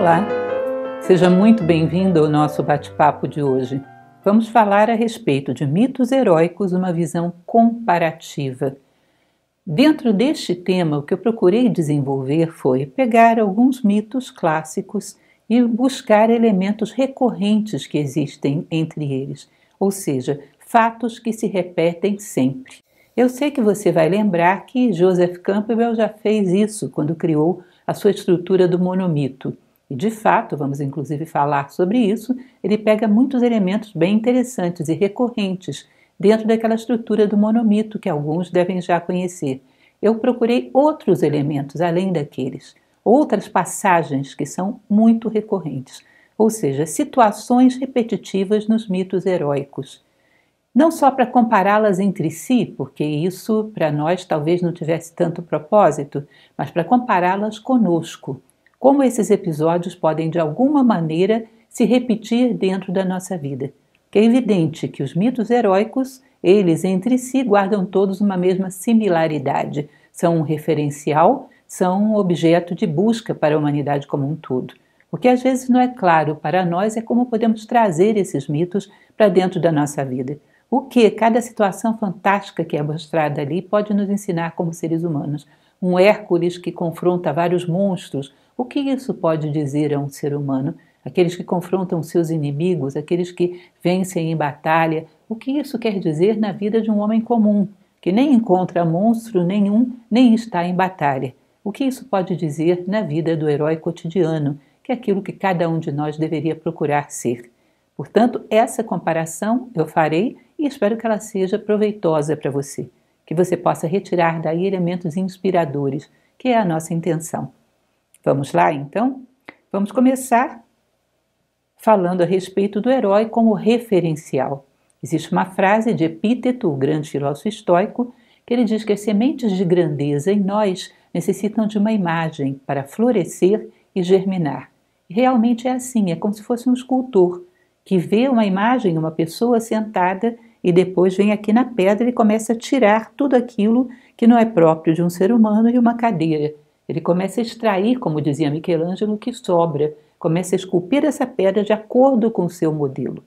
Olá, seja muito bem-vindo ao nosso bate-papo de hoje. Vamos falar a respeito de mitos heróicos, uma visão comparativa. Dentro deste tema, o que eu procurei desenvolver foi pegar alguns mitos clássicos e buscar elementos recorrentes que existem entre eles, ou seja, fatos que se repetem sempre. Eu sei que você vai lembrar que Joseph Campbell já fez isso quando criou a sua estrutura do monomito. E de fato, vamos inclusive falar sobre isso, ele pega muitos elementos bem interessantes e recorrentes dentro daquela estrutura do monomito que alguns devem já conhecer. Eu procurei outros elementos além daqueles, outras passagens que são muito recorrentes, ou seja, situações repetitivas nos mitos heróicos. Não só para compará-las entre si, porque isso para nós talvez não tivesse tanto propósito, mas para compará-las conosco. Como esses episódios podem de alguma maneira se repetir dentro da nossa vida. Que é evidente que os mitos heróicos, eles entre si guardam todos uma mesma similaridade. São um referencial, são um objeto de busca para a humanidade como um todo. O que às vezes não é claro para nós é como podemos trazer esses mitos para dentro da nossa vida. O que cada situação fantástica que é mostrada ali pode nos ensinar como seres humanos. Um Hércules que confronta vários monstros, o que isso pode dizer a um ser humano? Aqueles que confrontam seus inimigos, aqueles que vencem em batalha, o que isso quer dizer na vida de um homem comum, que nem encontra monstro nenhum, nem está em batalha? O que isso pode dizer na vida do herói cotidiano, que é aquilo que cada um de nós deveria procurar ser? Portanto, essa comparação eu farei e espero que ela seja proveitosa para você, que você possa retirar daí elementos inspiradores, que é a nossa intenção. Vamos lá, então? Vamos começar falando a respeito do herói como referencial. Existe uma frase de Epíteto, o grande filósofo estoico, que ele diz que as sementes de grandeza em nós necessitam de uma imagem para florescer e germinar. E realmente é assim, é como se fosse um escultor que vê uma imagem, uma pessoa sentada e depois vem aqui na pedra e começa a tirar tudo aquilo que não é próprio de um ser humano e uma cadeira. Ele começa a extrair, como dizia Michelangelo, o que sobra, começa a esculpir essa pedra de acordo com o seu modelo.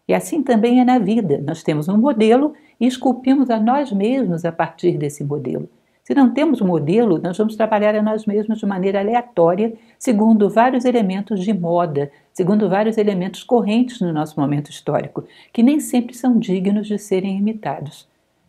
E assim também é na vida, nós temos um modelo e esculpimos a nós mesmos a partir desse modelo. Se não temos modelo, nós vamos trabalhar a nós mesmos de maneira aleatória, segundo vários elementos de moda, segundo vários elementos correntes no nosso momento histórico, que nem sempre são dignos de serem imitados.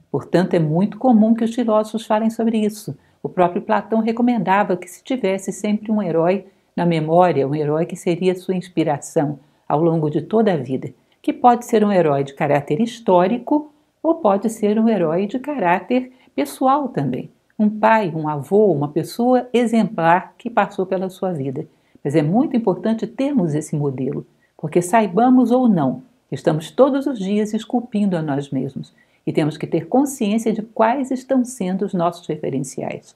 Portanto, é muito comum que os filósofos falem sobre isso. O próprio Platão recomendava que se tivesse sempre um herói na memória, um herói que seria sua inspiração ao longo de toda a vida, que pode ser um herói de caráter histórico ou pode ser um herói de caráter pessoal também. Um pai, um avô, uma pessoa exemplar que passou pela sua vida. Mas é muito importante termos esse modelo, porque saibamos ou não, estamos todos os dias esculpindo a nós mesmos e temos que ter consciência de quais estão sendo os nossos referenciais.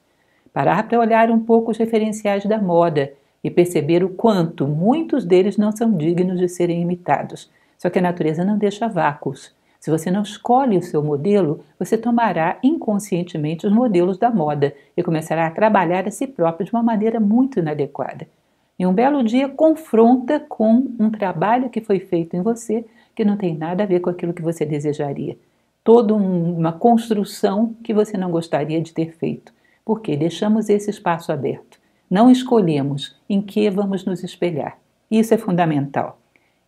Parar para olhar um pouco os referenciais da moda e perceber o quanto muitos deles não são dignos de serem imitados. Só que a natureza não deixa vácuos. Se você não escolhe o seu modelo, você tomará inconscientemente os modelos da moda e começará a trabalhar a si próprio de uma maneira muito inadequada. E um belo dia confronta com um trabalho que foi feito em você que não tem nada a ver com aquilo que você desejaria. Toda uma construção que você não gostaria de ter feito. Porque deixamos esse espaço aberto. Não escolhemos em que vamos nos espelhar. Isso é fundamental.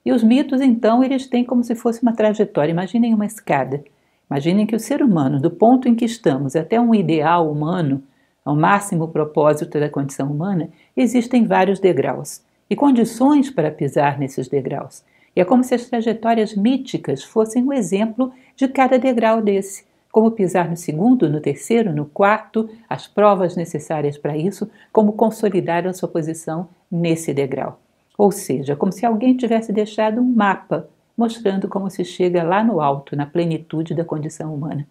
E os mitos, então, eles têm como se fosse uma trajetória. Imaginem uma escada. Imaginem que o ser humano, do ponto em que estamos até um ideal humano, ao máximo propósito da condição humana, existem vários degraus e condições para pisar nesses degraus. E é como se as trajetórias míticas fossem um exemplo de cada degrau desse. Como pisar no segundo, no terceiro, no quarto, as provas necessárias para isso, como consolidar a sua posição nesse degrau. Ou seja, como se alguém tivesse deixado um mapa mostrando como se chega lá no alto, na plenitude da condição humana.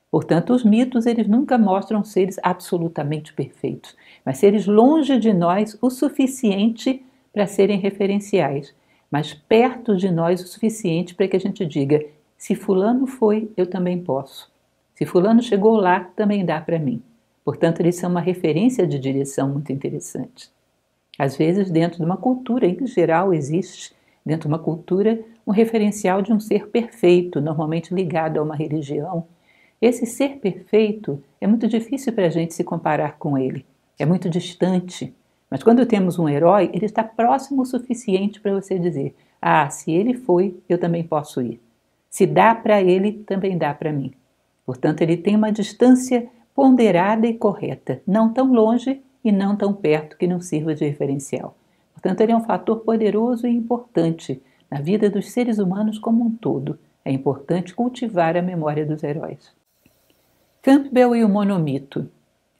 Portanto, os mitos eles nunca mostram seres absolutamente perfeitos, mas seres longe de nós o suficiente para serem referenciais, mas perto de nós o suficiente para que a gente diga: se fulano foi, eu também posso. Se fulano chegou lá, também dá para mim. Portanto, eles são uma referência de direção muito interessante. Às vezes, dentro de uma cultura, em geral, existe dentro de uma cultura um referencial de um ser perfeito, normalmente ligado a uma religião. Esse ser perfeito é muito difícil para a gente se comparar com ele, é muito distante. Mas quando temos um herói, ele está próximo o suficiente para você dizer: ah, se ele foi, eu também posso ir. Se dá para ele, também dá para mim. Portanto, ele tem uma distância ponderada e correta, não tão longe e não tão perto que não sirva de referencial. Portanto, ele é um fator poderoso e importante na vida dos seres humanos como um todo. É importante cultivar a memória dos heróis. Campbell e o monomito.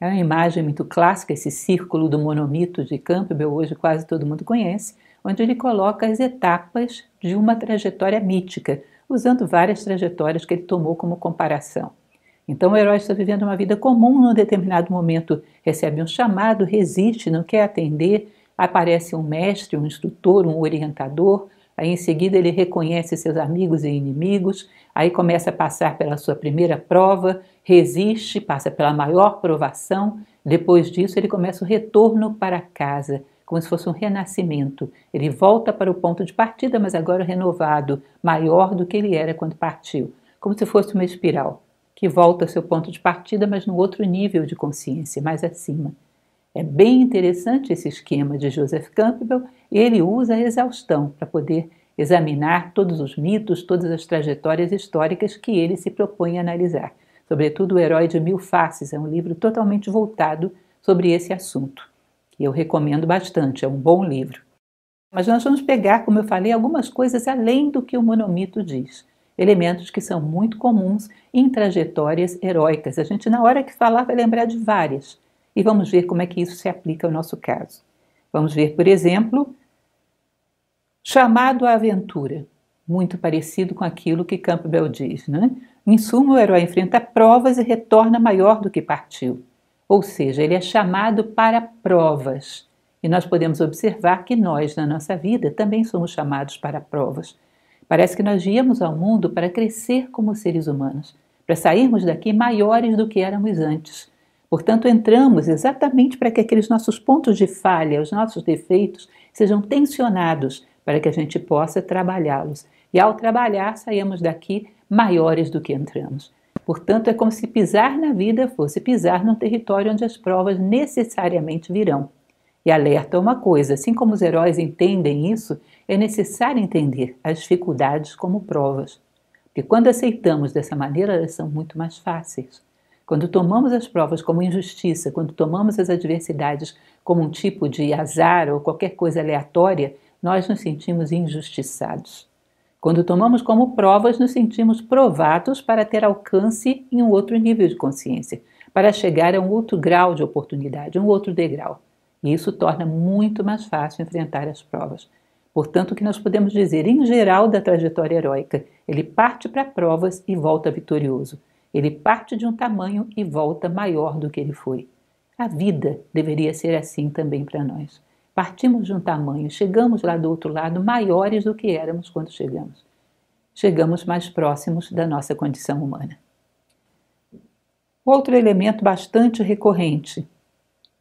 É uma imagem muito clássica, esse círculo do monomito de Campbell, hoje quase todo mundo conhece, onde ele coloca as etapas de uma trajetória mítica, usando várias trajetórias que ele tomou como comparação. Então o herói está vivendo uma vida comum, num determinado momento recebe um chamado, resiste, não quer atender, aparece um mestre, um instrutor, um orientador, aí em seguida ele reconhece seus amigos e inimigos, aí começa a passar pela sua primeira prova, resiste, passa pela maior provação, depois disso ele começa o retorno para casa, como se fosse um renascimento. Ele volta para o ponto de partida, mas agora renovado, maior do que ele era quando partiu, como se fosse uma espiral, que volta ao seu ponto de partida, mas no outro nível de consciência, mais acima. É bem interessante esse esquema de Joseph Campbell e ele usa a exaustão para poder examinar todos os mitos, todas as trajetórias históricas que ele se propõe a analisar. Sobretudo O Herói de Mil Faces, é um livro totalmente voltado sobre esse assunto. E eu recomendo bastante, é um bom livro. Mas nós vamos pegar, como eu falei, algumas coisas além do que o monomito diz. Elementos que são muito comuns em trajetórias heróicas. A gente, na hora que falar, vai lembrar de várias. E vamos ver como é que isso se aplica ao nosso caso. Vamos ver, por exemplo, chamado à aventura. Muito parecido com aquilo que Campbell diz, né? Em suma, o herói enfrenta provas e retorna maior do que partiu. Ou seja, ele é chamado para provas. E nós podemos observar que nós, na nossa vida, também somos chamados para provas. Parece que nós viemos ao mundo para crescer como seres humanos, para sairmos daqui maiores do que éramos antes. Portanto, entramos exatamente para que aqueles nossos pontos de falha, os nossos defeitos, sejam tensionados para que a gente possa trabalhá-los. E ao trabalhar, saímos daqui maiores do que entramos. Portanto, é como se pisar na vida fosse pisar num território onde as provas necessariamente virão. E alerta uma coisa, assim como os heróis entendem isso, é necessário entender as dificuldades como provas. Porque quando aceitamos dessa maneira, elas são muito mais fáceis. Quando tomamos as provas como injustiça, quando tomamos as adversidades como um tipo de azar ou qualquer coisa aleatória, nós nos sentimos injustiçados. Quando tomamos como provas, nos sentimos provados para ter alcance em um outro nível de consciência, para chegar a um outro grau de oportunidade, um outro degrau. E isso torna muito mais fácil enfrentar as provas. Portanto, o que nós podemos dizer, em geral, da trajetória heróica, ele parte para provas e volta vitorioso. Ele parte de um tamanho e volta maior do que ele foi. A vida deveria ser assim também para nós. Partimos de um tamanho, chegamos lá do outro lado maiores do que éramos quando chegamos. Chegamos mais próximos da nossa condição humana. Outro elemento bastante recorrente,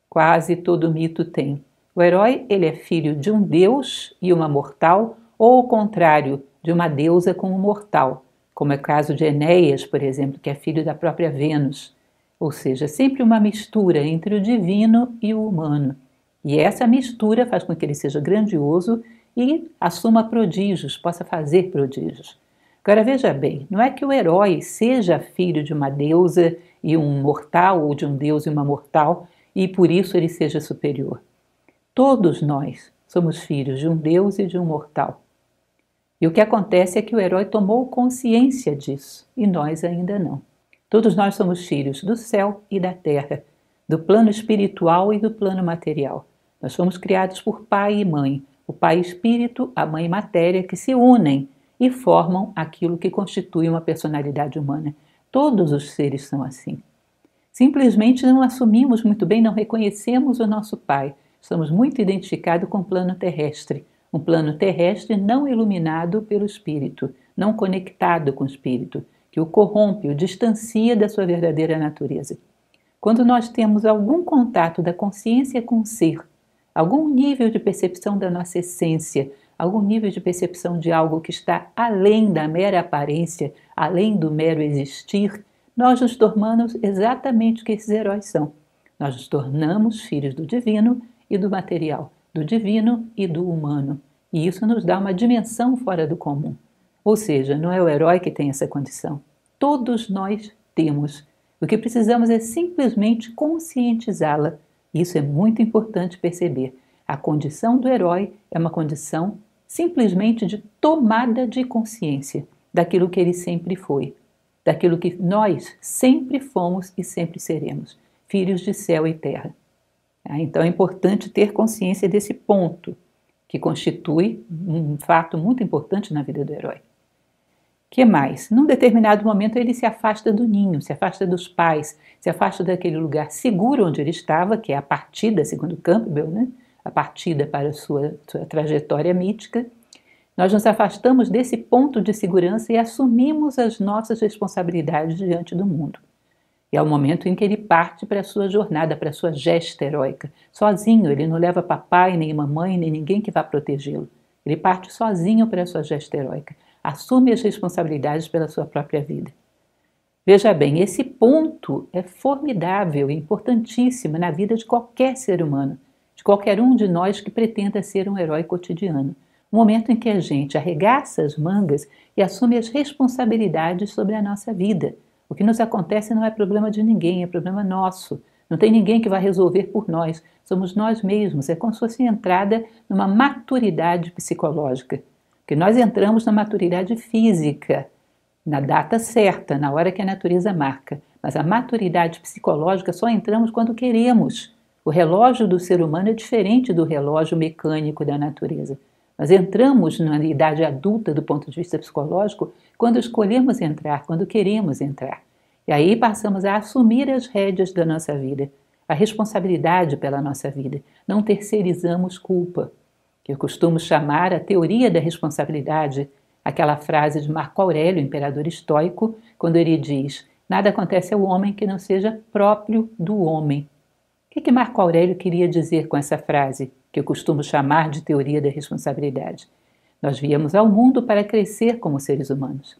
quase todo mito tem. O herói, ele é filho de um deus e uma mortal, ou ao contrário, de uma deusa com um mortal, como é o caso de Enéas, por exemplo, que é filho da própria Vênus. Ou seja, sempre uma mistura entre o divino e o humano. E essa mistura faz com que ele seja grandioso e assuma prodígios, possa fazer prodígios. Agora veja bem, não é que o herói seja filho de uma deusa e um mortal, ou de um deus e uma mortal, e por isso ele seja superior. Todos nós somos filhos de um deus e de um mortal. E o que acontece é que o herói tomou consciência disso, e nós ainda não. Todos nós somos filhos do céu e da terra, do plano espiritual e do plano material. Nós fomos criados por pai e mãe, o pai espírito, a mãe matéria, que se unem e formam aquilo que constitui uma personalidade humana. Todos os seres são assim. Simplesmente não assumimos muito bem, não reconhecemos o nosso pai. Estamos muito identificados com o plano terrestre, um plano terrestre não iluminado pelo espírito, não conectado com o espírito, que o corrompe, o distancia da sua verdadeira natureza. Quando nós temos algum contato da consciência com o ser, algum nível de percepção da nossa essência, algum nível de percepção de algo que está além da mera aparência, além do mero existir, nós nos tornamos exatamente o que esses heróis são. Nós nos tornamos filhos do divino e do material, do divino e do humano. E isso nos dá uma dimensão fora do comum. Ou seja, não é o herói que tem essa condição. Todos nós temos. O que precisamos é simplesmente conscientizá-la. Isso é muito importante perceber. A condição do herói é uma condição simplesmente de tomada de consciência daquilo que ele sempre foi, daquilo que nós sempre fomos e sempre seremos, filhos de céu e terra. Então é importante ter consciência desse ponto, que constitui um fato muito importante na vida do herói. Que mais? Num determinado momento ele se afasta do ninho, se afasta dos pais, se afasta daquele lugar seguro onde ele estava, que é a partida, segundo Campbell, né? A partida para a sua trajetória mítica. Nós nos afastamos desse ponto de segurança e assumimos as nossas responsabilidades diante do mundo. E é o momento em que ele parte para a sua jornada, para a sua gesta heróica. Sozinho, ele não leva papai, nem mamãe, nem ninguém que vá protegê-lo. Ele parte sozinho para a sua gesta heróica. Assume as responsabilidades pela sua própria vida. Veja bem, esse ponto é formidável e importantíssimo na vida de qualquer ser humano, de qualquer um de nós que pretenda ser um herói cotidiano. Um momento em que a gente arregaça as mangas e assume as responsabilidades sobre a nossa vida. O que nos acontece não é problema de ninguém, é problema nosso. Não tem ninguém que vai resolver por nós. Somos nós mesmos. É como se fosse entrada numa maturidade psicológica. Porque nós entramos na maturidade física, na data certa, na hora que a natureza marca. Mas a maturidade psicológica só entramos quando queremos. O relógio do ser humano é diferente do relógio mecânico da natureza. Nós entramos na idade adulta do ponto de vista psicológico quando escolhemos entrar, quando queremos entrar. E aí passamos a assumir as rédeas da nossa vida, a responsabilidade pela nossa vida. Não terceirizamos culpa, que eu costumo chamar a teoria da responsabilidade, aquela frase de Marco Aurélio, imperador estoico, quando ele diz: nada acontece ao homem que não seja próprio do homem. O que Marco Aurélio queria dizer com essa frase, que eu costumo chamar de teoria da responsabilidade? Nós viemos ao mundo para crescer como seres humanos.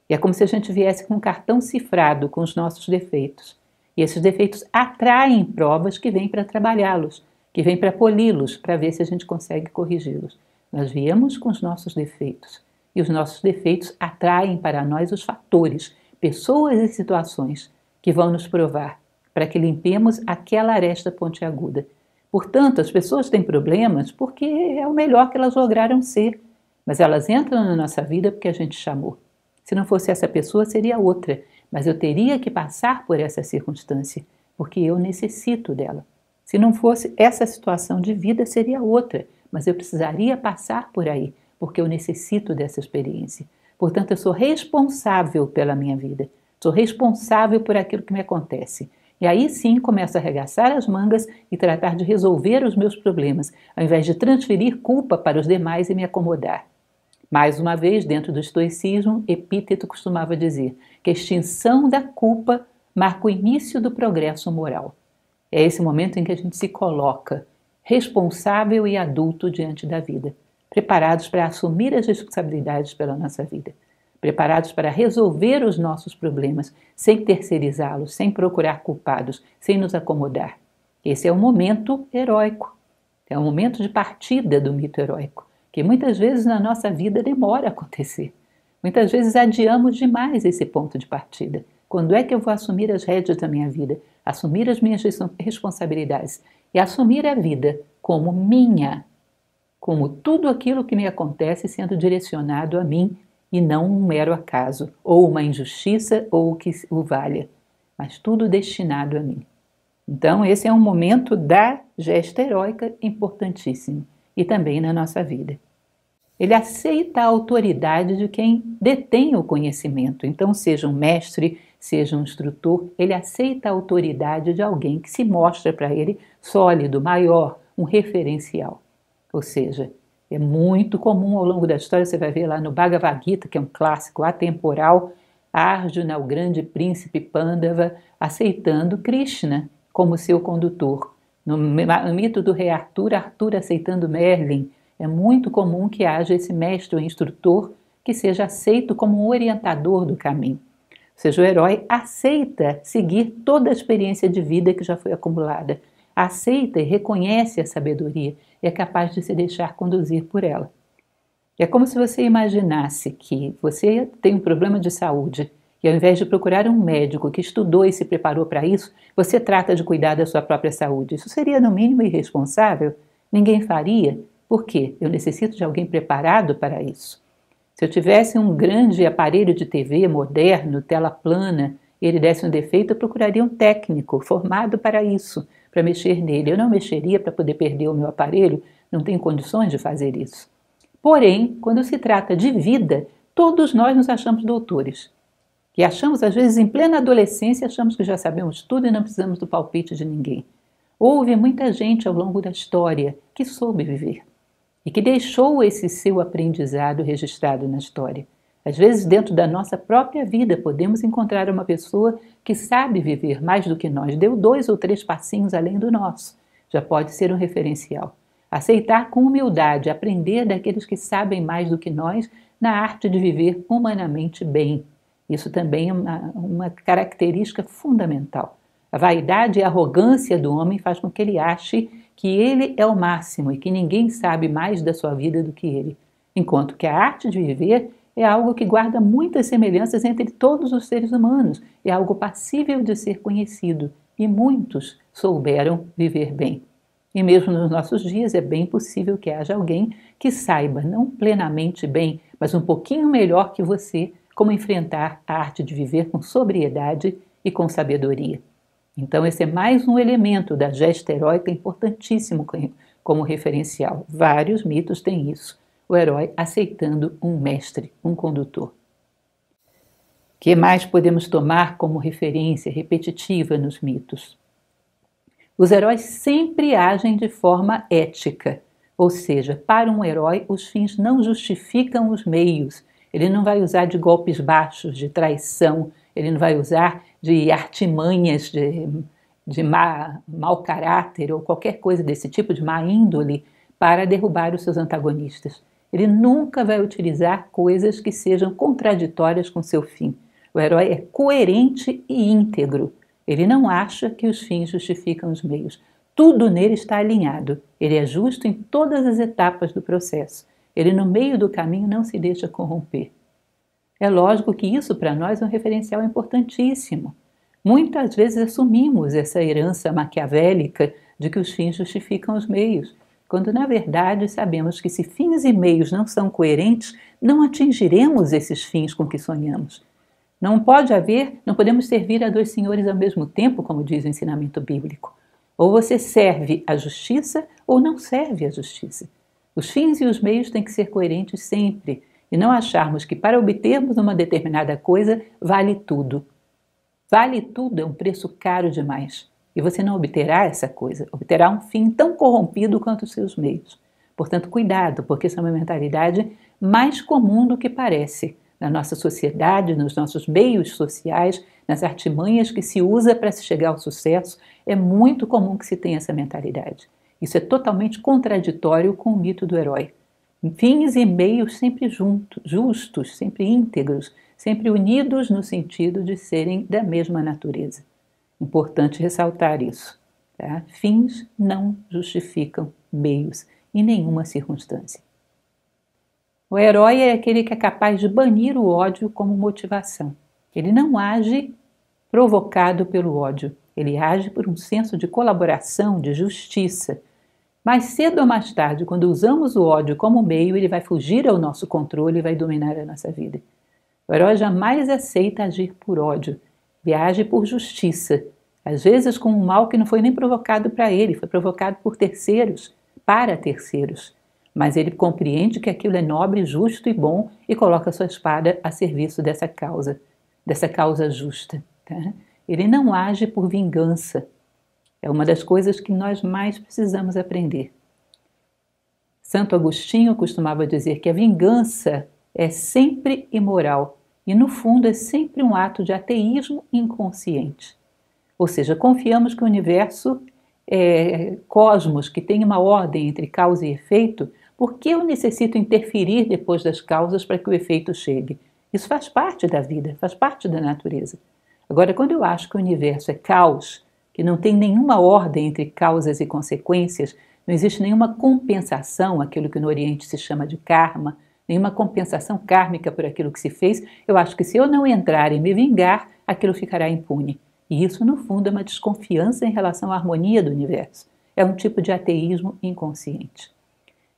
E é como se a gente viesse com um cartão cifrado com os nossos defeitos. E esses defeitos atraem provas que vêm para trabalhá-los, que vêm para poli-los, para ver se a gente consegue corrigi-los. Nós viemos com os nossos defeitos. E os nossos defeitos atraem para nós os fatores, pessoas e situações que vão nos provar, para que limpemos aquela aresta pontiaguda. Portanto, as pessoas têm problemas porque é o melhor que elas lograram ser, mas elas entram na nossa vida porque a gente chamou. Se não fosse essa pessoa, seria outra, mas eu teria que passar por essa circunstância, porque eu necessito dela. Se não fosse essa situação de vida, seria outra, mas eu precisaria passar por aí, porque eu necessito dessa experiência. Portanto, eu sou responsável pela minha vida, sou responsável por aquilo que me acontece. E aí sim começo a arregaçar as mangas e tratar de resolver os meus problemas, ao invés de transferir culpa para os demais e me acomodar. Mais uma vez, dentro do estoicismo, Epíteto costumava dizer que a extinção da culpa marca o início do progresso moral. É esse momento em que a gente se coloca responsável e adulto diante da vida, preparados para assumir as responsabilidades pela nossa vida, preparados para resolver os nossos problemas sem terceirizá-los, sem procurar culpados, sem nos acomodar. Esse é o momento heróico, é o momento de partida do mito heróico, que muitas vezes na nossa vida demora a acontecer. Muitas vezes adiamos demais esse ponto de partida. Quando é que eu vou assumir as rédeas da minha vida, assumir as minhas responsabilidades e assumir a vida como minha, como tudo aquilo que me acontece sendo direcionado a mim e não um mero acaso, ou uma injustiça, ou o que o valha, mas tudo destinado a mim. Então, esse é um momento da gesta heróica importantíssimo, e também na nossa vida. Ele aceita a autoridade de quem detém o conhecimento, então seja um mestre, seja um instrutor, ele aceita a autoridade de alguém que se mostra para ele sólido, maior, um referencial. Ou seja, é muito comum ao longo da história, você vai ver lá no Bhagavad Gita, que é um clássico atemporal, Arjuna, o grande príncipe Pandava, aceitando Krishna como seu condutor, No mito do rei Arthur, Arthur aceitando Merlin, é muito comum que haja esse mestre ou instrutor que seja aceito como um orientador do caminho. Ou seja, o herói aceita seguir toda a experiência de vida que já foi acumulada, aceita e reconhece a sabedoria e é capaz de se deixar conduzir por ela. É como se você imaginasse que você tem um problema de saúde e ao invés de procurar um médico que estudou e se preparou para isso, você trata de cuidar da sua própria saúde. Isso seria, no mínimo, irresponsável? Ninguém faria. Por quê? Eu necessito de alguém preparado para isso. Se eu tivesse um grande aparelho de TV moderno, tela plana, e ele desse um defeito, eu procuraria um técnico formado para isso, para mexer nele. Eu não mexeria para poder perder o meu aparelho, não tenho condições de fazer isso. Porém, quando se trata de vida, todos nós nos achamos doutores. E achamos, às vezes, em plena adolescência, achamos que já sabemos tudo e não precisamos do palpite de ninguém. Houve muita gente ao longo da história que soube viver e que deixou esse seu aprendizado registrado na história. Às vezes, dentro da nossa própria vida, podemos encontrar uma pessoa que sabe viver mais do que nós, deu 2 ou 3 passinhos além do nosso. Já pode ser um referencial. Aceitar com humildade, aprender daqueles que sabem mais do que nós na arte de viver humanamente bem. Isso também é uma característica fundamental. A vaidade e a arrogância do homem faz com que ele ache que ele é o máximo e que ninguém sabe mais da sua vida do que ele. Enquanto que a arte de viver é algo que guarda muitas semelhanças entre todos os seres humanos, é algo passível de ser conhecido e muitos souberam viver bem. E mesmo nos nossos dias é bem possível que haja alguém que saiba, não plenamente bem, mas um pouquinho melhor que você, como enfrentar a arte de viver com sobriedade e com sabedoria. Então esse é mais um elemento da gesta heróica importantíssimo como referencial. Vários mitos têm isso. O herói aceitando um mestre, um condutor. O que mais podemos tomar como referência repetitiva nos mitos? Os heróis sempre agem de forma ética, ou seja, para um herói os fins não justificam os meios. Ele não vai usar de golpes baixos, de traição, ele não vai usar de artimanhas de mau caráter ou qualquer coisa desse tipo, de má índole, para derrubar os seus antagonistas. Ele nunca vai utilizar coisas que sejam contraditórias com seu fim. O herói é coerente e íntegro. Ele não acha que os fins justificam os meios. Tudo nele está alinhado. Ele é justo em todas as etapas do processo. Ele, no meio do caminho, não se deixa corromper. É lógico que isso, para nós, é um referencial importantíssimo. Muitas vezes assumimos essa herança maquiavélica de que os fins justificam os meios, quando, na verdade, sabemos que se fins e meios não são coerentes, não atingiremos esses fins com que sonhamos. Não podemos servir a 2 senhores ao mesmo tempo, como diz o ensinamento bíblico. Ou você serve a justiça ou não serve a justiça. Os fins e os meios têm que ser coerentes sempre e não acharmos que para obtermos uma determinada coisa vale tudo. Vale tudo é um preço caro demais e você não obterá essa coisa, obterá um fim tão corrompido quanto os seus meios. Portanto, cuidado, porque essa é uma mentalidade mais comum do que parece. Na nossa sociedade, nos nossos meios sociais, nas artimanhas que se usa para se chegar ao sucesso, é muito comum que se tenha essa mentalidade. Isso é totalmente contraditório com o mito do herói. Fins e meios sempre justos, sempre íntegros, sempre unidos no sentido de serem da mesma natureza. Importante ressaltar isso. Tá? Fins não justificam meios em nenhuma circunstância. O herói é aquele que é capaz de banir o ódio como motivação. Ele não age provocado pelo ódio, ele age por um senso de colaboração, de justiça. Mais cedo ou mais tarde, quando usamos o ódio como meio, ele vai fugir ao nosso controle e vai dominar a nossa vida. O herói jamais aceita agir por ódio, ele age por justiça, às vezes com um mal que não foi nem provocado para ele, foi provocado por terceiros, para terceiros. Mas ele compreende que aquilo é nobre, justo e bom e coloca sua espada a serviço dessa causa justa. Tá? Ele não age por vingança. É uma das coisas que nós mais precisamos aprender. Santo Agostinho costumava dizer que a vingança é sempre imoral e, no fundo, é sempre um ato de ateísmo inconsciente. Ou seja, confiamos que o universo cosmos que tem uma ordem entre causa e efeito, por que eu necessito interferir depois das causas para que o efeito chegue? Isso faz parte da vida, faz parte da natureza. Agora, quando eu acho que o universo é caos, que não tem nenhuma ordem entre causas e consequências, não existe nenhuma compensação, aquilo que no Oriente se chama de karma, nenhuma compensação kármica por aquilo que se fez, eu acho que se eu não entrar e me vingar, aquilo ficará impune. E isso, no fundo, é uma desconfiança em relação à harmonia do universo. É um tipo de ateísmo inconsciente.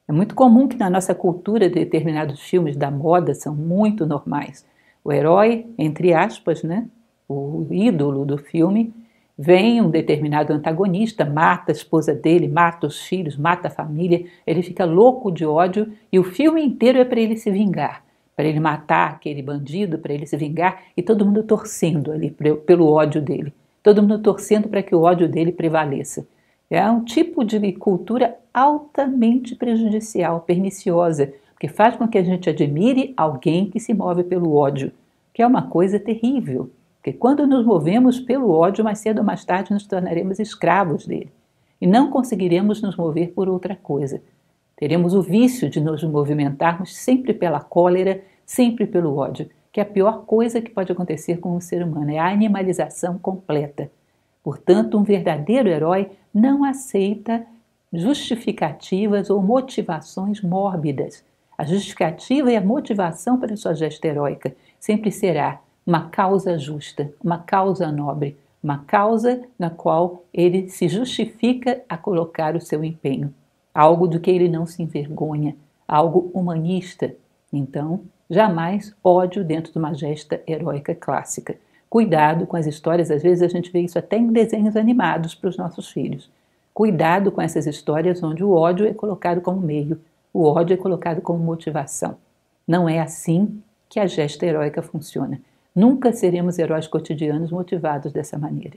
É muito comum que na nossa cultura determinados filmes da moda são muito normais. O herói, entre aspas, o ídolo do filme, vem um determinado antagonista, mata a esposa dele, mata os filhos, mata a família, ele fica louco de ódio e o filme inteiro é para ele se vingar, para ele matar aquele bandido, para ele se vingar e todo mundo torcendo ali pelo ódio dele, todo mundo torcendo para que o ódio dele prevaleça. É um tipo de cultura altamente prejudicial, perniciosa, porque faz com que a gente admire alguém que se move pelo ódio, que é uma coisa terrível. Porque quando nos movemos pelo ódio, mais cedo ou mais tarde nos tornaremos escravos dele. E não conseguiremos nos mover por outra coisa. Teremos o vício de nos movimentarmos sempre pela cólera, sempre pelo ódio, que é a pior coisa que pode acontecer com o ser humano, é a animalização completa. Portanto, um verdadeiro herói não aceita justificativas ou motivações mórbidas. A justificativa e a motivação para a sua gesta heróica sempre será uma causa justa, uma causa nobre, uma causa na qual ele se justifica a colocar o seu empenho, algo do que ele não se envergonha, algo humanista. Então, jamais ódio dentro de uma gesta heróica clássica. Cuidado com as histórias, às vezes a gente vê isso até em desenhos animados para os nossos filhos. Cuidado com essas histórias onde o ódio é colocado como meio, o ódio é colocado como motivação. Não é assim que a gesta heróica funciona. Nunca seremos heróis cotidianos motivados dessa maneira.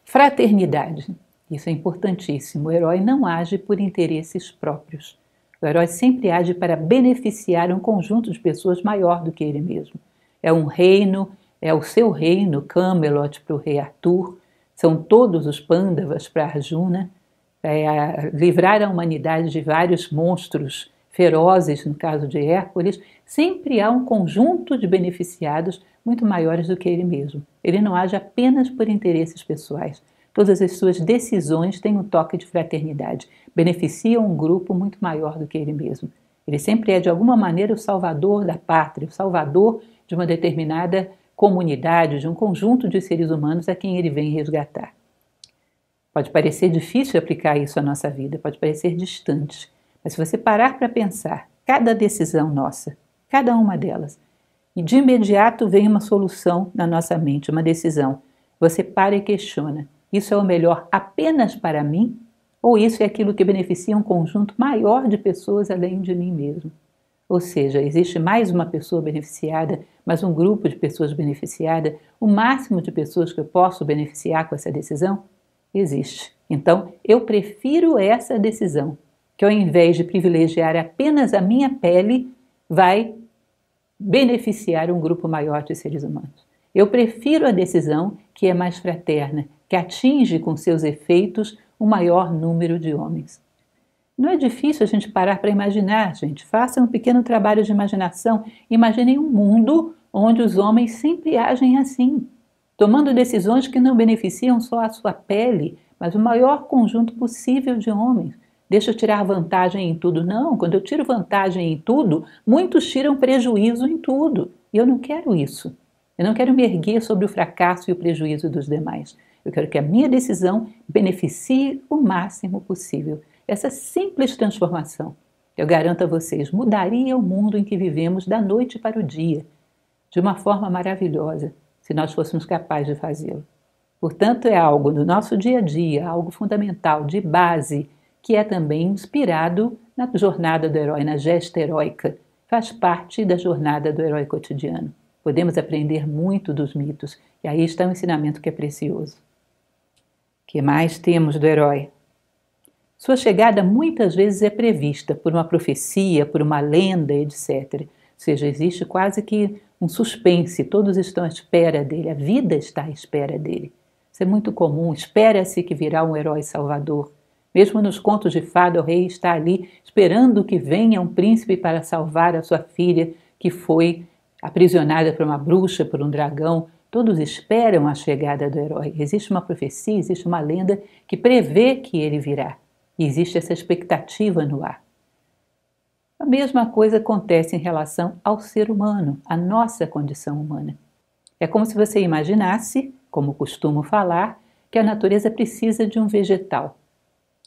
Fraternidade. Isso é importantíssimo. O herói não age por interesses próprios. O herói sempre age para beneficiar um conjunto de pessoas maior do que ele mesmo. É um reino, é o seu reino, Camelot para o rei Arthur, são todos os Pândavas para Arjuna, livrar a humanidade de vários monstros ferozes, no caso de Hércules, sempre há um conjunto de beneficiados muito maiores do que ele mesmo. Ele não age apenas por interesses pessoais. Todas as suas decisões têm um toque de fraternidade, beneficiam um grupo muito maior do que ele mesmo. Ele sempre é, de alguma maneira, o salvador da pátria, o salvador de uma determinada comunidade, de um conjunto de seres humanos a quem ele vem resgatar. Pode parecer difícil aplicar isso à nossa vida, pode parecer distante, mas se você parar para pensar, cada decisão nossa, cada uma delas, e de imediato vem uma solução na nossa mente, uma decisão. Você para e questiona, isso é o melhor apenas para mim? Ou isso é aquilo que beneficia um conjunto maior de pessoas além de mim mesmo? Ou seja, existe mais uma pessoa beneficiada, mais um grupo de pessoas beneficiadas, o máximo de pessoas que eu posso beneficiar com essa decisão? Existe. Então, eu prefiro essa decisão, que ao invés de privilegiar apenas a minha pele, vai beneficiar um grupo maior de seres humanos. Eu prefiro a decisão que é mais fraterna, que atinge com seus efeitos um maior número de homens. Não é difícil a gente parar para imaginar, gente. Faça um pequeno trabalho de imaginação. Imaginem um mundo onde os homens sempre agem assim, tomando decisões que não beneficiam só a sua pele, mas o maior conjunto possível de homens. Deixa eu tirar vantagem em tudo. Não, quando eu tiro vantagem em tudo, muitos tiram prejuízo em tudo. E eu não quero isso. Eu não quero me erguer sobre o fracasso e o prejuízo dos demais. Eu quero que a minha decisão beneficie o máximo possível. Essa simples transformação, eu garanto a vocês, mudaria o mundo em que vivemos da noite para o dia, de uma forma maravilhosa, se nós fôssemos capazes de fazê-lo. Portanto, é algo do nosso dia a dia, algo fundamental, de base, que é também inspirado na jornada do herói, na gesta heróica. Faz parte da jornada do herói cotidiano. Podemos aprender muito dos mitos, e aí está um ensinamento que é precioso. O que mais temos do herói? Sua chegada muitas vezes é prevista por uma profecia, por uma lenda, etc. Ou seja, existe quase que um suspense, todos estão à espera dele, a vida está à espera dele. Isso é muito comum, espera-se que virá um herói salvador. Mesmo nos contos de fada, o rei está ali esperando que venha um príncipe para salvar a sua filha, que foi aprisionada por uma bruxa, por um dragão. Todos esperam a chegada do herói. Existe uma profecia, existe uma lenda que prevê que ele virá. E existe essa expectativa no ar. A mesma coisa acontece em relação ao ser humano, à nossa condição humana. É como se você imaginasse, como costumo falar, que a natureza precisa de um vegetal.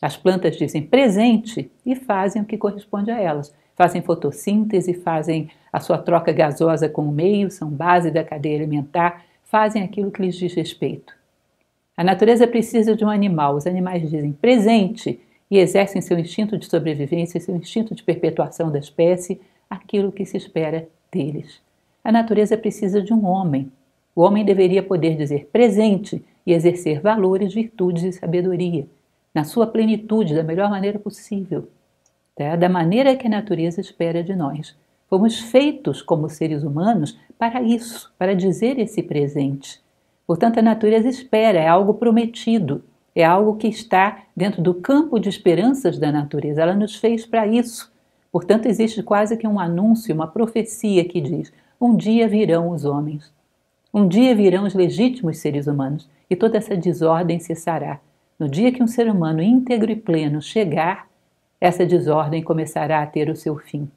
As plantas dizem presente e fazem o que corresponde a elas. Fazem fotossíntese, fazem a sua troca gasosa com o meio, são base da cadeia alimentar, fazem aquilo que lhes diz respeito. A natureza precisa de um animal. Os animais dizem presente e exercem seu instinto de sobrevivência, seu instinto de perpetuação da espécie, aquilo que se espera deles. A natureza precisa de um homem. O homem deveria poder dizer presente e exercer valores, virtudes e sabedoria, na sua plenitude, da melhor maneira possível, tá? Da maneira que a natureza espera de nós. Fomos feitos como seres humanos para isso, para dizer esse presente. Portanto, a natureza espera, é algo prometido, é algo que está dentro do campo de esperanças da natureza. Ela nos fez para isso. Portanto, existe quase que um anúncio, uma profecia que diz: um dia virão os homens, um dia virão os legítimos seres humanos e toda essa desordem cessará. No dia que um ser humano íntegro e pleno chegar, essa desordem começará a ter o seu fim.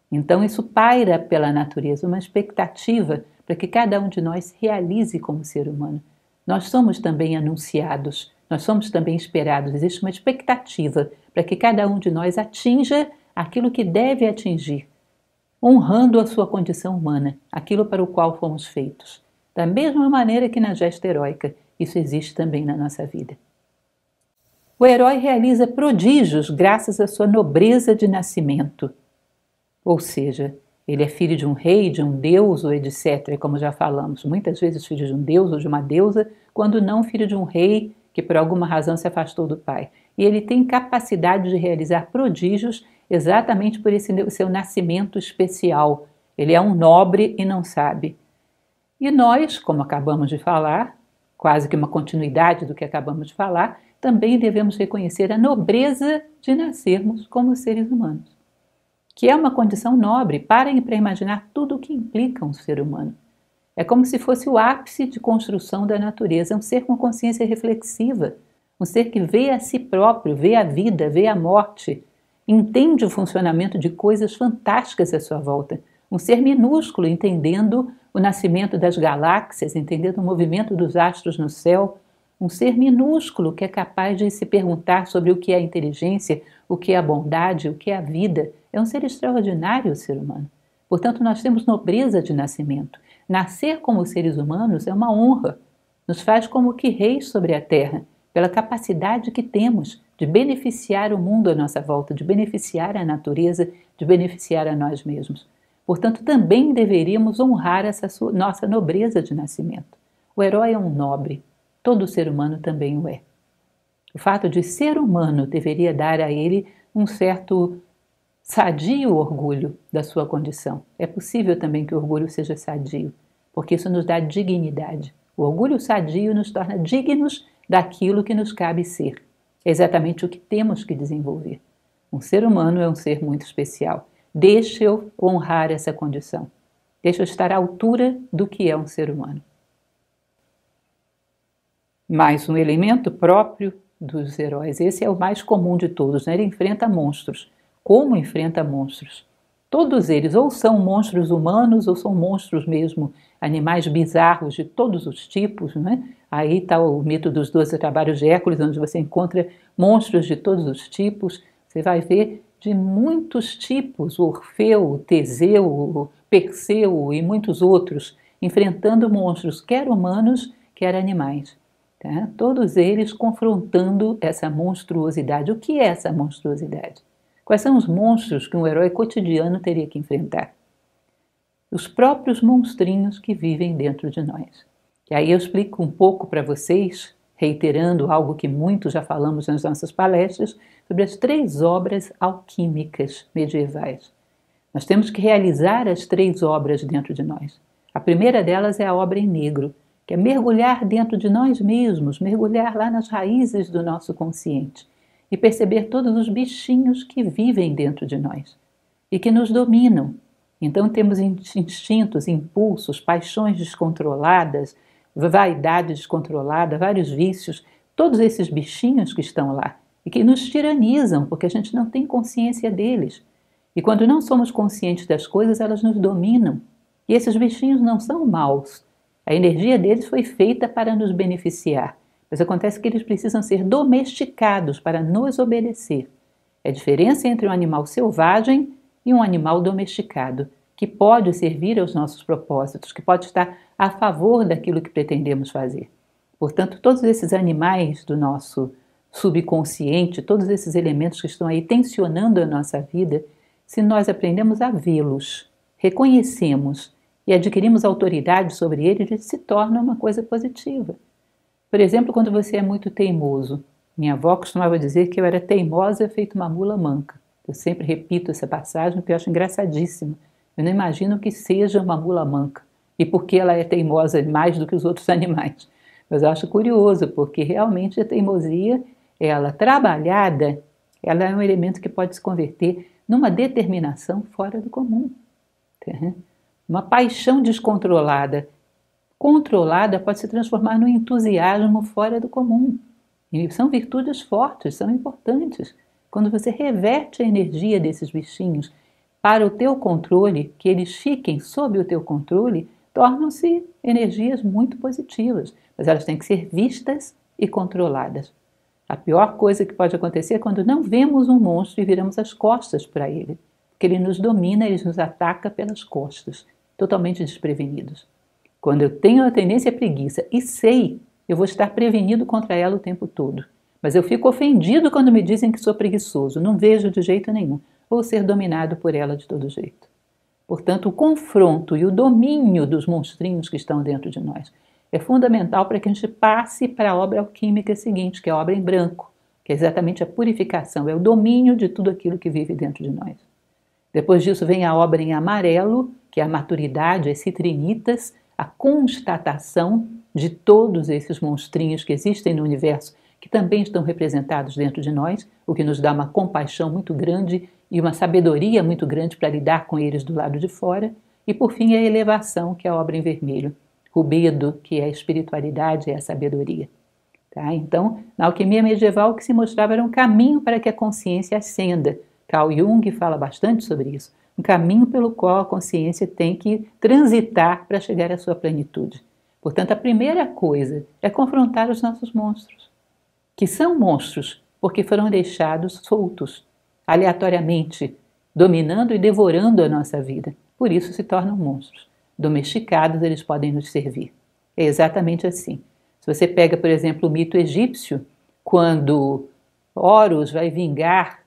Então isso paira pela natureza, uma expectativa para que cada um de nós se realize como ser humano. Nós somos também anunciados, nós somos também esperados, existe uma expectativa para que cada um de nós atinja aquilo que deve atingir, honrando a sua condição humana, aquilo para o qual fomos feitos. Da mesma maneira que na gesta heróica, isso existe também na nossa vida. O herói realiza prodígios graças à sua nobreza de nascimento. Ou seja, ele é filho de um rei, de um deus, ou etc., como já falamos. Muitas vezes filho de um deus ou de uma deusa, quando não filho de um rei que por alguma razão se afastou do pai. E ele tem capacidade de realizar prodígios exatamente por esse seu nascimento especial. Ele é um nobre e não sabe. E nós, como acabamos de falar, quase que uma continuidade do que acabamos de falar, também devemos reconhecer a nobreza de nascermos como seres humanos, que é uma condição nobre. Parem para imaginar tudo o que implica um ser humano. É como se fosse o ápice de construção da natureza, um ser com consciência reflexiva, um ser que vê a si próprio, vê a vida, vê a morte, entende o funcionamento de coisas fantásticas à sua volta, um ser minúsculo entendendo o nascimento das galáxias, entendendo o movimento dos astros no céu, um ser minúsculo que é capaz de se perguntar sobre o que é a inteligência, o que é a bondade, o que é a vida. É um ser extraordinário o ser humano. Portanto, nós temos nobreza de nascimento. Nascer como seres humanos é uma honra. Nos faz como que reis sobre a terra, pela capacidade que temos de beneficiar o mundo à nossa volta, de beneficiar a natureza, de beneficiar a nós mesmos. Portanto, também deveríamos honrar essa nossa nobreza de nascimento. O herói é um nobre. Todo ser humano também o é. O fato de ser humano deveria dar a ele um certo sadio orgulho da sua condição. É possível também que o orgulho seja sadio, porque isso nos dá dignidade. O orgulho sadio nos torna dignos daquilo que nos cabe ser. É exatamente o que temos que desenvolver. Um ser humano é um ser muito especial. Deixe eu honrar essa condição. Deixe eu estar à altura do que é um ser humano. Mais um elemento próprio dos heróis. Esse é o mais comum de todos, né? Ele enfrenta monstros. Como enfrenta monstros? Todos eles ou são monstros humanos ou são monstros mesmo, animais bizarros de todos os tipos, né? Aí está o mito dos 12 trabalhos de Hércules, onde você encontra monstros de todos os tipos. Você vai ver de muitos tipos, o Orfeu, o Teseu, o Perseu e muitos outros, enfrentando monstros, quer humanos, quer animais. Tá? Todos eles confrontando essa monstruosidade. O que é essa monstruosidade? Quais são os monstros que um herói cotidiano teria que enfrentar? Os próprios monstrinhos que vivem dentro de nós. E aí eu explico um pouco para vocês, reiterando algo que muito já falamos nas nossas palestras, sobre as 3 obras alquímicas medievais. Nós temos que realizar as 3 obras dentro de nós. A primeira delas é a obra em negro, que é mergulhar dentro de nós mesmos, mergulhar lá nas raízes do nosso consciente e perceber todos os bichinhos que vivem dentro de nós e que nos dominam. Então temos instintos, impulsos, paixões descontroladas, vaidade descontrolada, vários vícios, todos esses bichinhos que estão lá e que nos tiranizam porque a gente não tem consciência deles. E quando não somos conscientes das coisas, elas nos dominam. E esses bichinhos não são maus. A energia deles foi feita para nos beneficiar. Mas acontece que eles precisam ser domesticados para nos obedecer. É a diferença entre um animal selvagem e um animal domesticado, que pode servir aos nossos propósitos, que pode estar a favor daquilo que pretendemos fazer. Portanto, todos esses animais do nosso subconsciente, todos esses elementos que estão aí tensionando a nossa vida, se nós aprendemos a vê-los, reconhecemos e adquirimos autoridade sobre eles, se torna uma coisa positiva. Por exemplo, quando você é muito teimoso. Minha avó costumava dizer que eu era teimosa feito uma mula manca. Eu sempre repito essa passagem porque eu acho engraçadíssima. Eu não imagino que seja uma mula manca e por que ela é teimosa mais do que os outros animais. Mas eu acho curioso, porque realmente a teimosia, ela trabalhada, ela é um elemento que pode se converter numa determinação fora do comum. Uma paixão descontrolada, controlada, pode se transformar num entusiasmo fora do comum. E são virtudes fortes, são importantes. Quando você reverte a energia desses bichinhos para o teu controle, que eles fiquem sob o teu controle, tornam-se energias muito positivas. Mas elas têm que ser vistas e controladas. A pior coisa que pode acontecer é quando não vemos um monstro e viramos as costas para ele. Porque ele nos domina, ele nos ataca pelas costas, totalmente desprevenidos. Quando eu tenho a tendência à preguiça e sei, eu vou estar prevenido contra ela o tempo todo. Mas eu fico ofendido quando me dizem que sou preguiçoso, não vejo de jeito nenhum. Vou ser dominado por ela de todo jeito. Portanto, o confronto e o domínio dos monstrinhos que estão dentro de nós é fundamental para que a gente passe para a obra alquímica seguinte, que é a obra em branco, que é exatamente a purificação, é o domínio de tudo aquilo que vive dentro de nós. Depois disso vem a obra em amarelo, que é a maturidade, as citrinitas, a constatação de todos esses monstrinhos que existem no universo, que também estão representados dentro de nós, o que nos dá uma compaixão muito grande e uma sabedoria muito grande para lidar com eles do lado de fora. E por fim a elevação, que é a obra em vermelho. Rubedo, que é a espiritualidade e a sabedoria. Tá? Então, na alquimia medieval, o que se mostrava era um caminho para que a consciência ascenda. Carl Jung fala bastante sobre isso. Um caminho pelo qual a consciência tem que transitar para chegar à sua plenitude. Portanto, a primeira coisa é confrontar os nossos monstros, que são monstros porque foram deixados soltos, aleatoriamente, dominando e devorando a nossa vida. Por isso se tornam monstros. Domesticados, eles podem nos servir. É exatamente assim. Se você pega, por exemplo, o mito egípcio, quando Horus vai vingar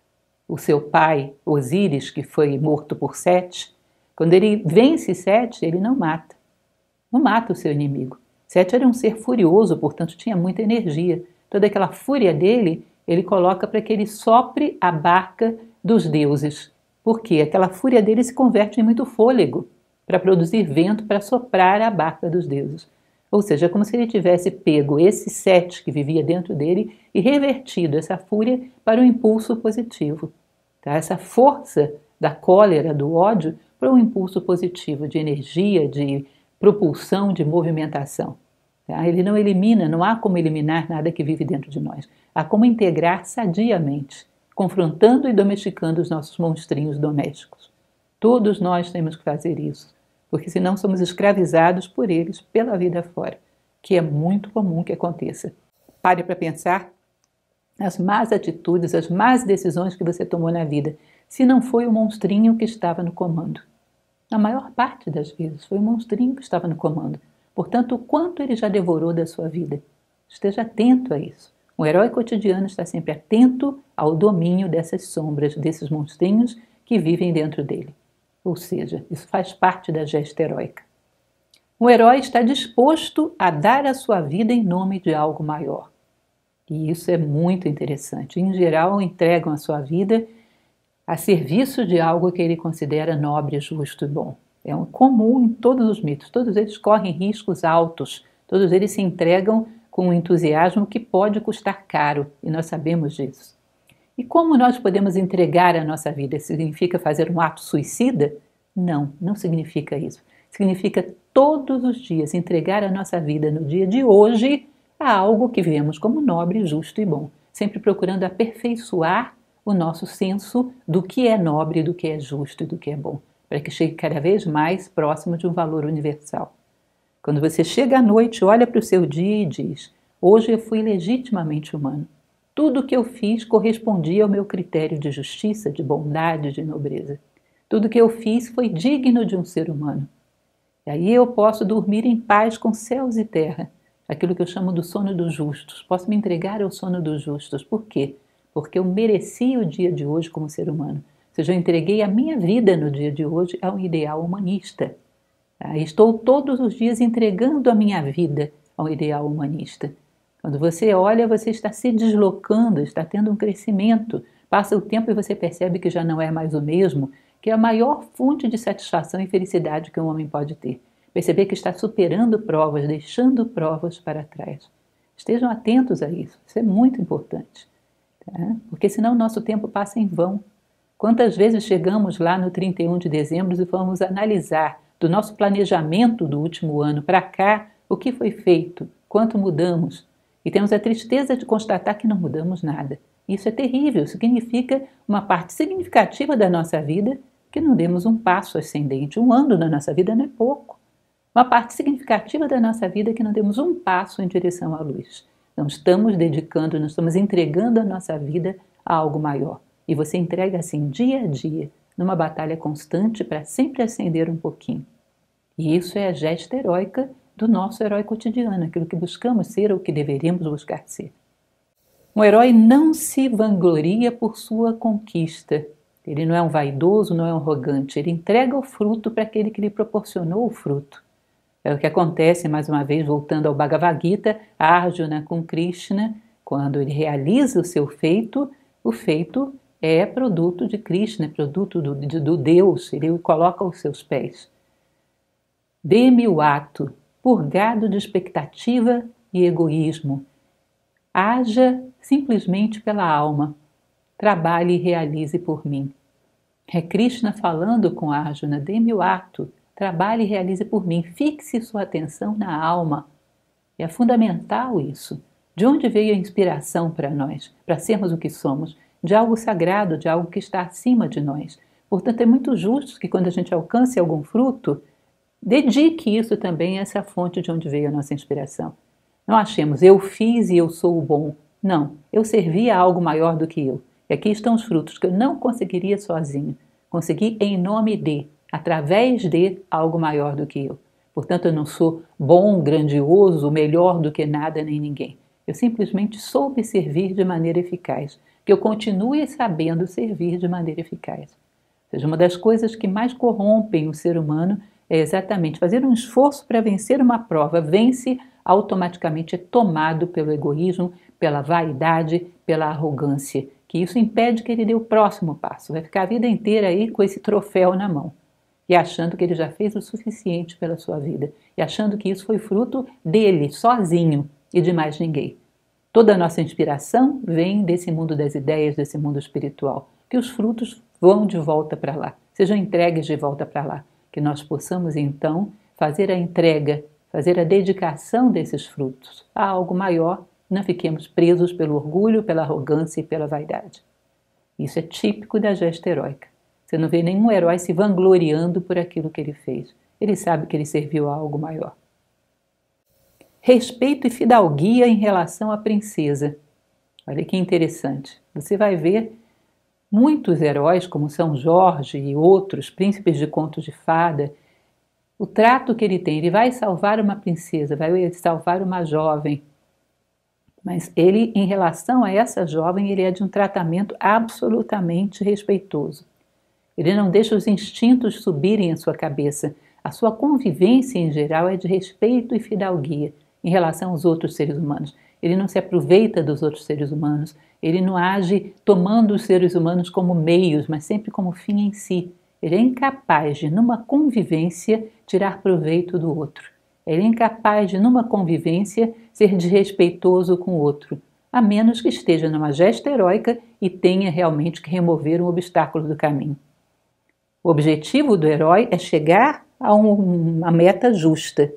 o seu pai, Osíris, que foi morto por Sete, quando ele vence Sete, ele não mata o seu inimigo. Sete era um ser furioso, portanto tinha muita energia. Toda aquela fúria dele, ele coloca para que ele sopre a barca dos deuses. Por quê? Aquela fúria dele se converte em muito fôlego, para produzir vento para soprar a barca dos deuses. Ou seja, é como se ele tivesse pego esse Sete que vivia dentro dele e revertido essa fúria para um impulso positivo. Tá? Essa força da cólera, do ódio, para um impulso positivo de energia, de propulsão, de movimentação. Tá? Ele não elimina, não há como eliminar nada que vive dentro de nós. Há como integrar sadiamente, confrontando e domesticando os nossos monstrinhos domésticos. Todos nós temos que fazer isso, porque senão somos escravizados por eles pela vida fora, que é muito comum que aconteça. Pare para pensar as más atitudes, as más decisões que você tomou na vida, se não foi o monstrinho que estava no comando. Na maior parte das vezes foi o monstrinho que estava no comando. Portanto, o quanto ele já devorou da sua vida? Esteja atento a isso. Um herói cotidiano está sempre atento ao domínio dessas sombras, desses monstrinhos que vivem dentro dele. Ou seja, isso faz parte da gesta heróica. O herói está disposto a dar a sua vida em nome de algo maior. E isso é muito interessante. Em geral, entregam a sua vida a serviço de algo que ele considera nobre, justo e bom. É comum em todos os mitos. Todos eles correm riscos altos Todos eles se entregam com um entusiasmo que pode custar caro, e nós sabemos disso. E como nós podemos entregar a nossa vida? Significa fazer um ato suicida? Não, não significa isso. Significa todos os dias entregar a nossa vida no dia de hoje a algo que vemos como nobre, justo e bom, sempre procurando aperfeiçoar o nosso senso do que é nobre, do que é justo e do que é bom, para que chegue cada vez mais próximo de um valor universal. Quando você chega à noite, olha para o seu dia e diz: hoje eu fui legitimamente humano. Tudo o que eu fiz correspondia ao meu critério de justiça, de bondade, de nobreza. Tudo o que eu fiz foi digno de um ser humano. E aí eu posso dormir em paz com céus e terra, aquilo que eu chamo do sono dos justos. Posso me entregar ao sono dos justos. Por quê? Porque eu mereci o dia de hoje como ser humano. Ou seja, eu entreguei a minha vida no dia de hoje a um ideal humanista. Estou todos os dias entregando a minha vida a um ideal humanista. Quando você olha, você está se deslocando, está tendo um crescimento. Passa o tempo e você percebe que já não é mais o mesmo, que é a maior fonte de satisfação e felicidade que um homem pode ter. Perceber que está superando provas, deixando provas para trás. Estejam atentos a isso, isso é muito importante. Tá? Porque senão o nosso tempo passa em vão. Quantas vezes chegamos lá no 31 de dezembro e vamos analisar do nosso planejamento do último ano para cá, o que foi feito, quanto mudamos, e temos a tristeza de constatar que não mudamos nada. Isso é terrível, significa uma parte significativa da nossa vida que não demos um passo ascendente. Um ano na nossa vida não é pouco. Uma parte significativa da nossa vida que não demos um passo em direção à luz. Não estamos dedicando, não estamos entregando a nossa vida a algo maior. E você entrega assim dia a dia, numa batalha constante para sempre ascender um pouquinho. E isso é a gesta heróica do nosso herói cotidiano, aquilo que buscamos ser ou que deveríamos buscar ser. Um herói não se vangloria por sua conquista. Ele não é um vaidoso, não é um arrogante. Ele entrega o fruto para aquele que lhe proporcionou o fruto. É o que acontece, mais uma vez, voltando ao Bhagavad Gita, Arjuna com Krishna, quando ele realiza o seu feito, o feito é produto de Krishna, é produto do Deus, ele o coloca aos seus pés. Dê-me o ato, purgado de expectativa e egoísmo. Haja simplesmente pela alma. Trabalhe e realize por mim. É Krishna falando com Arjuna, dê-me o ato, trabalhe e realize por mim. Fixe sua atenção na alma. É fundamental isso. De onde veio a inspiração para nós, para sermos o que somos? De algo sagrado, de algo que está acima de nós. Portanto, é muito justo que quando a gente alcance algum fruto, dedique isso também a essa fonte de onde veio a nossa inspiração. Não achemos, eu fiz e eu sou o bom. Não, eu servi a algo maior do que eu. E aqui estão os frutos que eu não conseguiria sozinho. Consegui em nome de, através de algo maior do que eu. Portanto, eu não sou bom, grandioso, melhor do que nada nem ninguém. Eu simplesmente soube servir de maneira eficaz. Que eu continue sabendo servir de maneira eficaz. Ou seja, uma das coisas que mais corrompem o ser humano é exatamente fazer um esforço para vencer uma prova. Vence, automaticamente é tomado pelo egoísmo, pela vaidade, pela arrogância. Que isso impede que ele dê o próximo passo. Vai ficar a vida inteira aí com esse troféu na mão. E achando que ele já fez o suficiente pela sua vida. E achando que isso foi fruto dele, sozinho, e de mais ninguém. Toda a nossa inspiração vem desse mundo das ideias, desse mundo espiritual. Que os frutos vão de volta para lá, sejam entregues de volta para lá. Que nós possamos, então, fazer a entrega, fazer a dedicação desses frutos a algo maior, não fiquemos presos pelo orgulho, pela arrogância e pela vaidade. Isso é típico da gesta heróica. Você não vê nenhum herói se vangloriando por aquilo que ele fez. Ele sabe que ele serviu a algo maior. Respeito e fidalguia em relação à princesa. Olha que interessante. Você vai ver muitos heróis, como São Jorge e outros, príncipes de contos de fada, o trato que ele tem. Ele vai salvar uma princesa, vai salvar uma jovem. Mas ele, em relação a essa jovem, ele é de um tratamento absolutamente respeitoso. Ele não deixa os instintos subirem à sua cabeça. A sua convivência, em geral, é de respeito e fidalguia em relação aos outros seres humanos. Ele não se aproveita dos outros seres humanos. Ele não age tomando os seres humanos como meios, mas sempre como fim em si. Ele é incapaz de, numa convivência, tirar proveito do outro. Ele é incapaz de, numa convivência, ser desrespeitoso com o outro, a menos que esteja numa gesta heróica e tenha realmente que remover um obstáculo do caminho. O objetivo do herói é chegar a uma meta justa.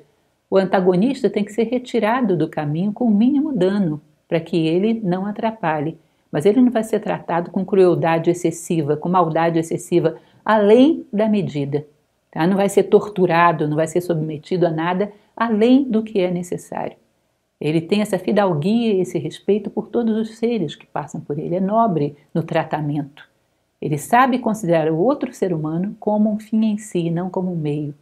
O antagonista tem que ser retirado do caminho com o mínimo dano, para que ele não atrapalhe. Mas ele não vai ser tratado com crueldade excessiva, com maldade excessiva, além da medida. Tá? Não vai ser torturado, não vai ser submetido a nada além do que é necessário. Ele tem essa fidalguia e esse respeito por todos os seres que passam por ele. É nobre no tratamento. Ele sabe considerar o outro ser humano como um fim em si, não como um meio.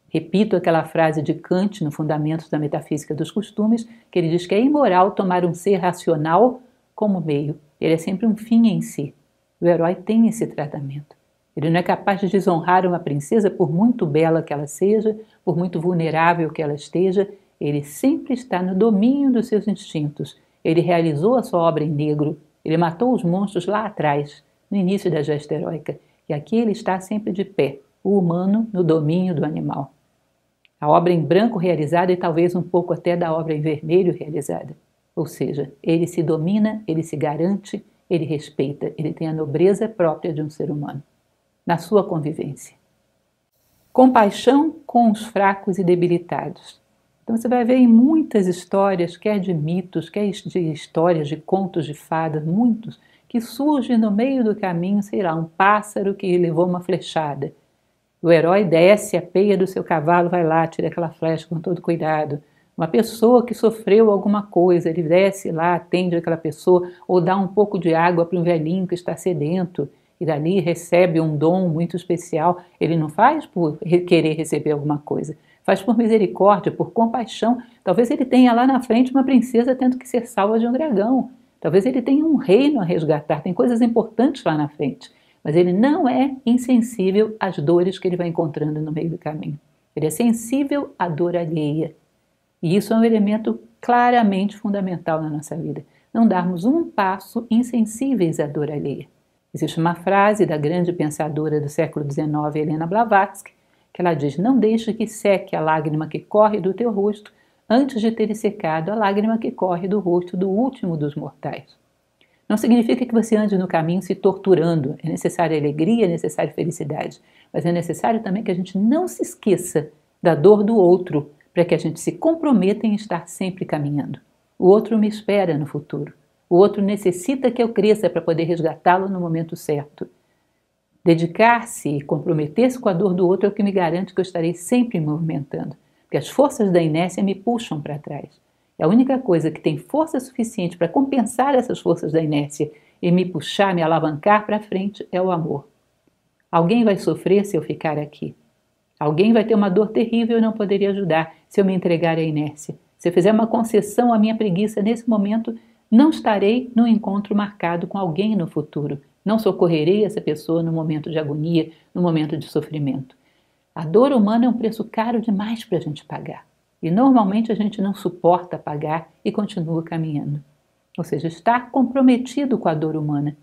Repito aquela frase de Kant no Fundamentos da Metafísica dos Costumes, que ele diz que é imoral tomar um ser racional como meio. Ele é sempre um fim em si. O herói tem esse tratamento. Ele não é capaz de desonrar uma princesa por muito bela que ela seja, por muito vulnerável que ela esteja. Ele sempre está no domínio dos seus instintos. Ele realizou a sua obra em negro. Ele matou os monstros lá atrás, no início da gesta heróica. E aqui ele está sempre de pé, o humano no domínio do animal. A obra em branco realizada e talvez um pouco até da obra em vermelho realizada. Ou seja, ele se domina, ele se garante, ele respeita, ele tem a nobreza própria de um ser humano, na sua convivência. Compaixão com os fracos e debilitados. Então você vai ver em muitas histórias, quer de mitos, quer de histórias, de contos de fadas, muitos, que surgem no meio do caminho, sei lá, um pássaro que levou uma flechada. O herói desce a peia do seu cavalo, vai lá, tira aquela flecha com todo cuidado. Uma pessoa que sofreu alguma coisa, ele desce lá, atende aquela pessoa, ou dá um pouco de água para um velhinho que está sedento, e dali recebe um dom muito especial. Ele não faz por querer receber alguma coisa, faz por misericórdia, por compaixão. Talvez ele tenha lá na frente uma princesa tendo que ser salva de um dragão. Talvez ele tenha um reino a resgatar, tem coisas importantes lá na frente. Mas ele não é insensível às dores que ele vai encontrando no meio do caminho. Ele é sensível à dor alheia. E isso é um elemento claramente fundamental na nossa vida. Não darmos um passo insensíveis à dor alheia. Existe uma frase da grande pensadora do século XIX, Helena Blavatsky, que ela diz: não deixe que seque a lágrima que corre do teu rosto antes de ter secado a lágrima que corre do rosto do último dos mortais. Não significa que você ande no caminho se torturando. É necessária alegria, é necessária felicidade. Mas é necessário também que a gente não se esqueça da dor do outro, para que a gente se comprometa em estar sempre caminhando. O outro me espera no futuro. O outro necessita que eu cresça para poder resgatá-lo no momento certo. Dedicar-se e comprometer-se com a dor do outro é o que me garante que eu estarei sempre me movimentando. Porque as forças da inércia me puxam para trás. A única coisa que tem força suficiente para compensar essas forças da inércia e me puxar, me alavancar para frente é o amor. Alguém vai sofrer se eu ficar aqui. Alguém vai ter uma dor terrível e não poderia ajudar se eu me entregar à inércia. Se eu fizer uma concessão à minha preguiça nesse momento, não estarei no encontro marcado com alguém no futuro. Não socorrerei essa pessoa no momento de agonia, no momento de sofrimento. A dor humana é um preço caro demais para a gente pagar. E normalmente a gente não suporta pagar e continua caminhando. Ou seja, estar comprometido com a dor humana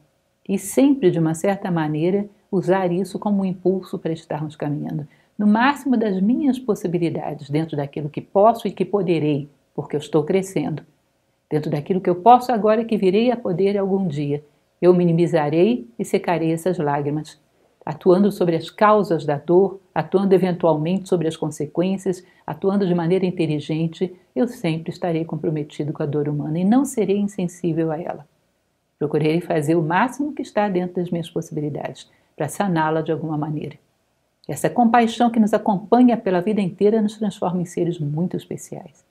e sempre, de uma certa maneira, usar isso como um impulso para estarmos caminhando. No máximo das minhas possibilidades, dentro daquilo que posso e que poderei, porque eu estou crescendo. Dentro daquilo que eu posso agora e que virei a poder algum dia, eu minimizarei e secarei essas lágrimas, atuando sobre as causas da dor, atuando eventualmente sobre as consequências, atuando de maneira inteligente, eu sempre estarei comprometido com a dor humana e não serei insensível a ela. Procurarei fazer o máximo que está dentro das minhas possibilidades para saná-la de alguma maneira. Essa compaixão que nos acompanha pela vida inteira nos transforma em seres muito especiais.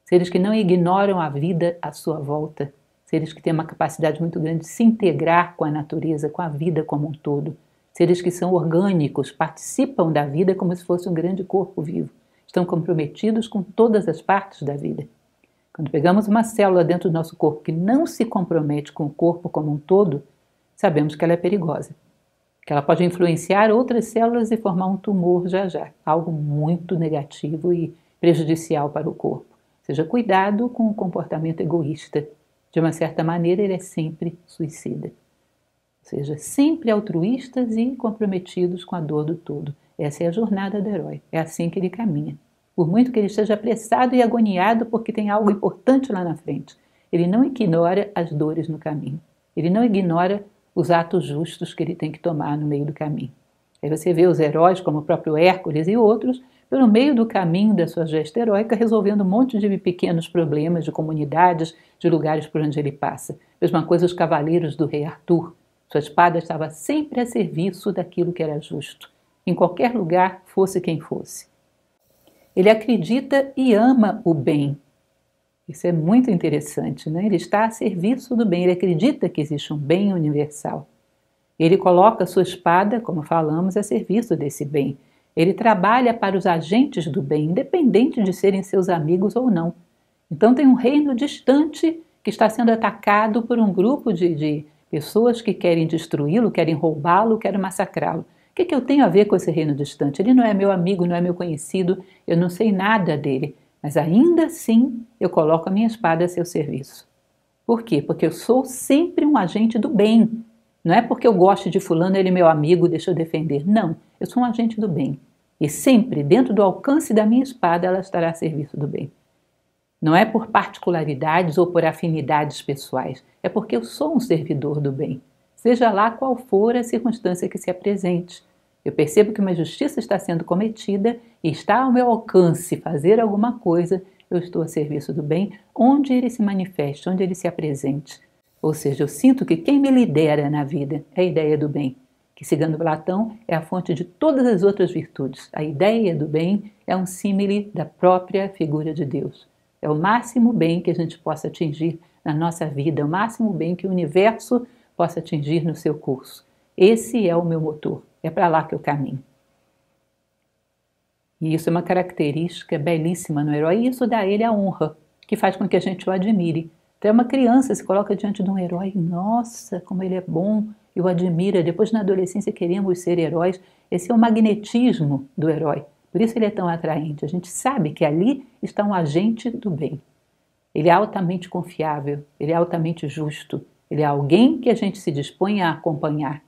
Seres que não ignoram a vida à sua volta, seres que têm uma capacidade muito grande de se integrar com a natureza, com a vida como um todo. Seres que são orgânicos, participam da vida como se fosse um grande corpo vivo. Estão comprometidos com todas as partes da vida. Quando pegamos uma célula dentro do nosso corpo que não se compromete com o corpo como um todo, sabemos que ela é perigosa. Que ela pode influenciar outras células e formar um tumor já já. Algo muito negativo e prejudicial para o corpo. Seja cuidado com o comportamento egoísta. De uma certa maneira, ele é sempre suicida. Ou seja, sempre altruístas e comprometidos com a dor do todo. Essa é a jornada do herói, é assim que ele caminha. por muito que ele esteja apressado e agoniado porque tem algo importante lá na frente. Ele não ignora as dores no caminho. Ele não ignora os atos justos que ele tem que tomar no meio do caminho. Aí você vê os heróis, como o próprio Hércules e outros, pelo meio do caminho da sua gesta heróica, resolvendo um monte de pequenos problemas de comunidades, de lugares por onde ele passa. Mesma coisa os cavaleiros do rei Arthur. Sua espada estava sempre a serviço daquilo que era justo, em qualquer lugar, fosse quem fosse. Ele acredita e ama o bem. Isso é muito interessante, né? Ele está a serviço do bem, ele acredita que existe um bem universal. Ele coloca sua espada, como falamos, a serviço desse bem. Ele trabalha para os agentes do bem, independente de serem seus amigos ou não. Então tem um reino distante que está sendo atacado por um grupo de pessoas que querem destruí-lo, querem roubá-lo, querem massacrá-lo. O que eu tenho a ver com esse reino distante? Ele não é meu amigo, não é meu conhecido, eu não sei nada dele. Mas ainda assim eu coloco a minha espada a seu serviço. Por quê? Porque eu sou sempre um agente do bem. Não é porque eu gosto de fulano, ele é meu amigo, deixa eu defender. Não, eu sou um agente do bem. E sempre, dentro do alcance da minha espada, ela estará a serviço do bem. Não é por particularidades ou por afinidades pessoais. É porque eu sou um servidor do bem. Seja lá qual for a circunstância que se apresente. Eu percebo que uma injustiça está sendo cometida e está ao meu alcance fazer alguma coisa, eu estou a serviço do bem, onde ele se manifeste, onde ele se apresente. Ou seja, eu sinto que quem me lidera na vida é a ideia do bem, que, segundo Platão, é a fonte de todas as outras virtudes. A ideia do bem é um símile da própria figura de Deus. É o máximo bem que a gente possa atingir na nossa vida, o máximo bem que o universo possa atingir no seu curso. Esse é o meu motor. É para lá que eu caminho. E isso é uma característica belíssima no herói, e isso dá a ele a honra, que faz com que a gente o admire. Então, uma criança se coloca diante de um herói, nossa, como ele é bom, e o admira. Depois, na adolescência, queremos ser heróis. Esse é o magnetismo do herói. Por isso ele é tão atraente. A gente sabe que ali está um agente do bem. Ele é altamente confiável, ele é altamente justo, ele é alguém que a gente se dispõe a acompanhar.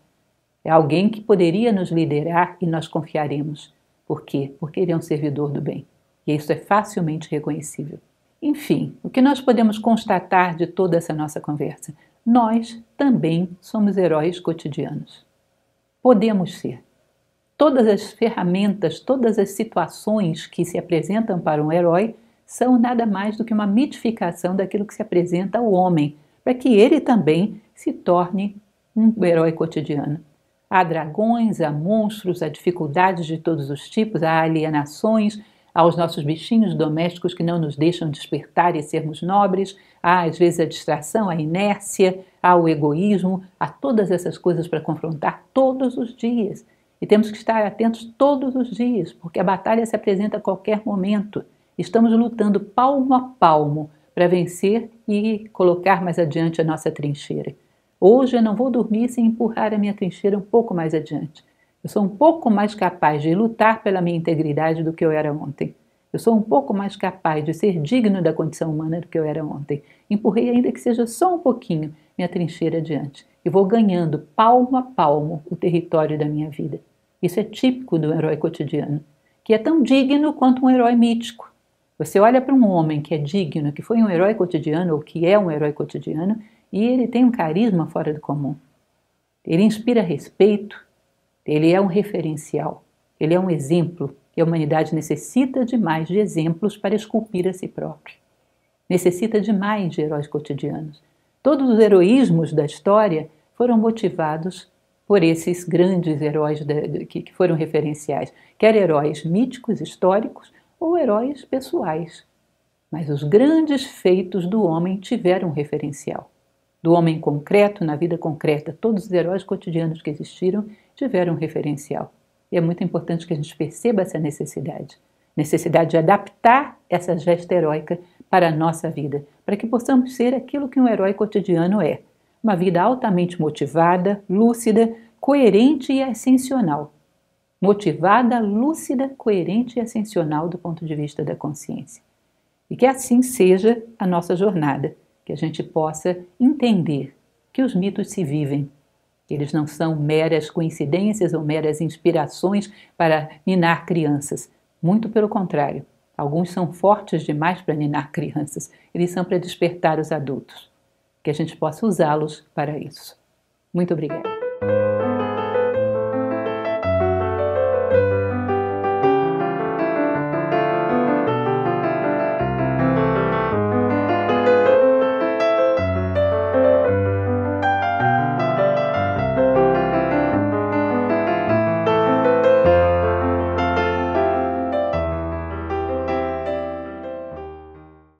É alguém que poderia nos liderar e nós confiaremos. Por quê? Porque ele é um servidor do bem. E isso é facilmente reconhecível. Enfim, o que nós podemos constatar de toda essa nossa conversa? Nós também somos heróis cotidianos. Podemos ser. Todas as ferramentas, todas as situações que se apresentam para um herói são nada mais do que uma mitificação daquilo que se apresenta ao homem, para que ele também se torne um herói cotidiano. Há dragões, há monstros, há dificuldades de todos os tipos, há alienações, há os nossos bichinhos domésticos que não nos deixam despertar e sermos nobres, há às vezes a distração, a inércia, há o egoísmo, há todas essas coisas para confrontar todos os dias. E temos que estar atentos todos os dias, porque a batalha se apresenta a qualquer momento. Estamos lutando palmo a palmo para vencer e colocar mais adiante a nossa trincheira. Hoje eu não vou dormir sem empurrar a minha trincheira um pouco mais adiante. Eu sou um pouco mais capaz de lutar pela minha integridade do que eu era ontem. Eu sou um pouco mais capaz de ser digno da condição humana do que eu era ontem. Empurrei, ainda que seja só um pouquinho, minha trincheira adiante. E vou ganhando palmo a palmo o território da minha vida. Isso é típico do herói cotidiano, que é tão digno quanto um herói mítico. Você olha para um homem que é digno, que foi um herói cotidiano ou que é um herói cotidiano, e ele tem um carisma fora do comum. Ele inspira respeito, ele é um referencial, ele é um exemplo, e a humanidade necessita demais de exemplos para esculpir a si própria. Necessita demais de heróis cotidianos. Todos os heroísmos da história foram motivados por esses grandes heróis que foram referenciais, quer heróis míticos, históricos, ou heróis pessoais. Mas os grandes feitos do homem tiveram um referencial. Do homem concreto, na vida concreta, todos os heróis cotidianos que existiram tiveram um referencial. E é muito importante que a gente perceba essa necessidade. Necessidade de adaptar essa gesta heróica para a nossa vida, para que possamos ser aquilo que um herói cotidiano é. Uma vida altamente motivada, lúcida, coerente e ascensional. Motivada, lúcida, coerente e ascensional do ponto de vista da consciência. E que assim seja a nossa jornada, que a gente possa entender que os mitos se vivem, que eles não são meras coincidências ou meras inspirações para ninar crianças. Muito pelo contrário, Alguns são fortes demais para ninar crianças, eles são para despertar os adultos. Que a gente possa usá-los para isso. Muito obrigada.